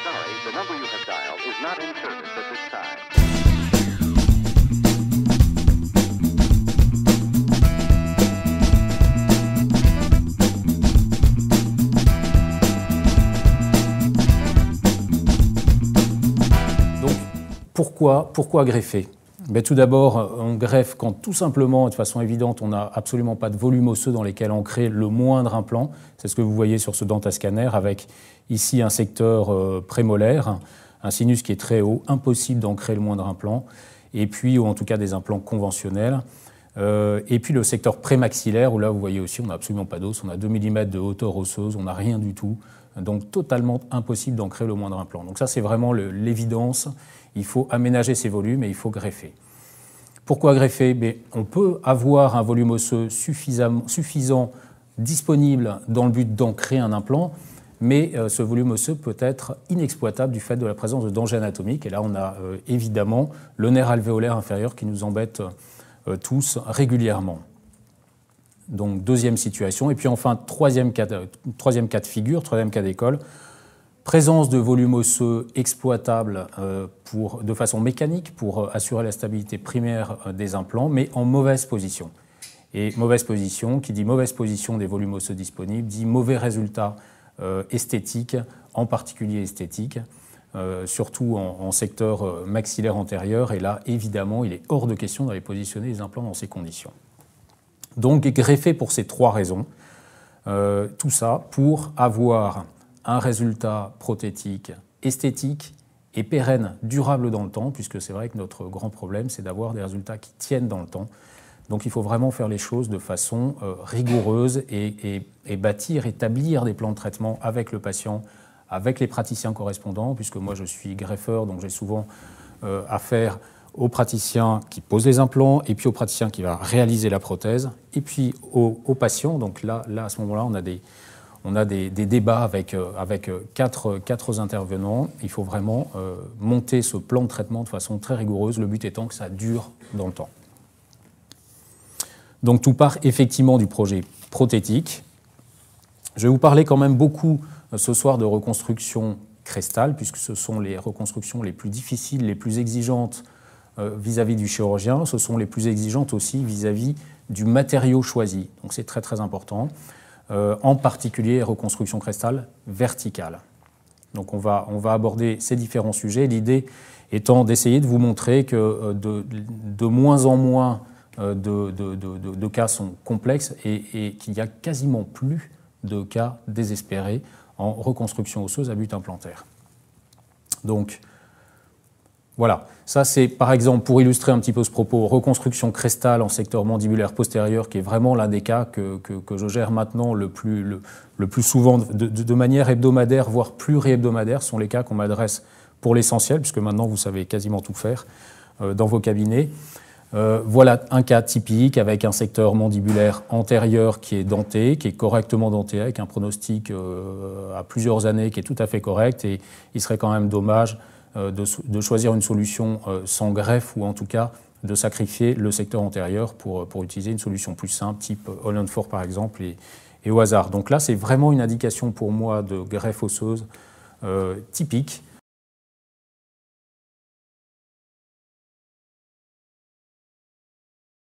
sorry, the number you have dialed is not in service at this time. Pourquoi greffer? Tout d'abord, on greffe quand tout simplement, de façon évidente, on n'a absolument pas de volume osseux dans lesquels ancrer le moindre implant. C'est ce que vous voyez sur ce dentascanner avec ici un secteur prémolaire, un sinus qui est très haut, impossible d'ancrer le moindre implant, et puis, ou en tout cas des implants conventionnels. Et puis le secteur prémaxillaire, où là vous voyez aussi, on n'a absolument pas d'os, on a 2 mm de hauteur osseuse, on n'a rien du tout. Donc totalement impossible d'ancrer le moindre implant. Donc ça c'est vraiment l'évidence, il faut aménager ces volumes et il faut greffer. Pourquoi greffer? On peut avoir un volume osseux suffisant disponible dans le but d'ancrer un implant, mais ce volume osseux peut être inexploitable du fait de la présence de dangers anatomiques. Et là on a évidemment le nerf alvéolaire inférieur qui nous embête tous régulièrement. Donc deuxième situation. Et puis enfin, troisième cas de figure, troisième cas d'école, présence de volume osseux exploitable de façon mécanique pour assurer la stabilité primaire des implants, mais en mauvaise position. Et mauvaise position, qui dit mauvaise position des volumes osseux disponibles, dit mauvais résultat esthétique, en particulier esthétique, surtout en secteur maxillaire antérieur. Et là, évidemment, il est hors de question d'aller positionner les implants dans ces conditions. Donc greffer pour ces trois raisons, tout ça pour avoir un résultat prothétique, esthétique et pérenne, durable dans le temps, puisque c'est vrai que notre grand problème, c'est d'avoir des résultats qui tiennent dans le temps. Donc il faut vraiment faire les choses de façon rigoureuse et établir des plans de traitement avec le patient, avec les praticiens correspondants, puisque moi je suis greffeur, donc j'ai souvent affaire au praticien qui pose les implants, et puis au praticien qui va réaliser la prothèse, et puis au patient. Donc là à ce moment-là, on a des débats avec quatre intervenants. Il faut vraiment monter ce plan de traitement de façon très rigoureuse, le but étant que ça dure dans le temps. Donc tout part effectivement du projet prothétique. Je vais vous parler quand même beaucoup ce soir de reconstruction crestale, puisque ce sont les reconstructions les plus difficiles, les plus exigeantes vis-à-vis du chirurgien. Ce sont les plus exigeantes aussi vis-à-vis du matériau choisi. Donc c'est très très important. En particulier reconstruction crestale verticale. Donc on va aborder ces différents sujets, l'idée étant d'essayer de vous montrer que de moins en moins de cas sont complexes et qu'il n'y a quasiment plus de cas désespérés en reconstruction osseuse à but implantaire. Donc voilà, ça c'est par exemple pour illustrer un petit peu ce propos, reconstruction crestale en secteur mandibulaire postérieur, qui est vraiment l'un des cas que je gère maintenant le plus souvent de manière hebdomadaire, voire pluri-hebdomadaire. Ce sont les cas qu'on m'adresse pour l'essentiel, puisque maintenant vous savez quasiment tout faire dans vos cabinets. Voilà un cas typique avec un secteur mandibulaire antérieur qui est denté, qui est correctement denté, avec un pronostic à plusieurs années qui est tout à fait correct, et il serait quand même dommage de choisir une solution sans greffe, ou en tout cas de sacrifier le secteur antérieur pour utiliser une solution plus simple, type Holland 4 par exemple, et au hasard. Donc là, c'est vraiment une indication pour moi de greffe osseuse typique,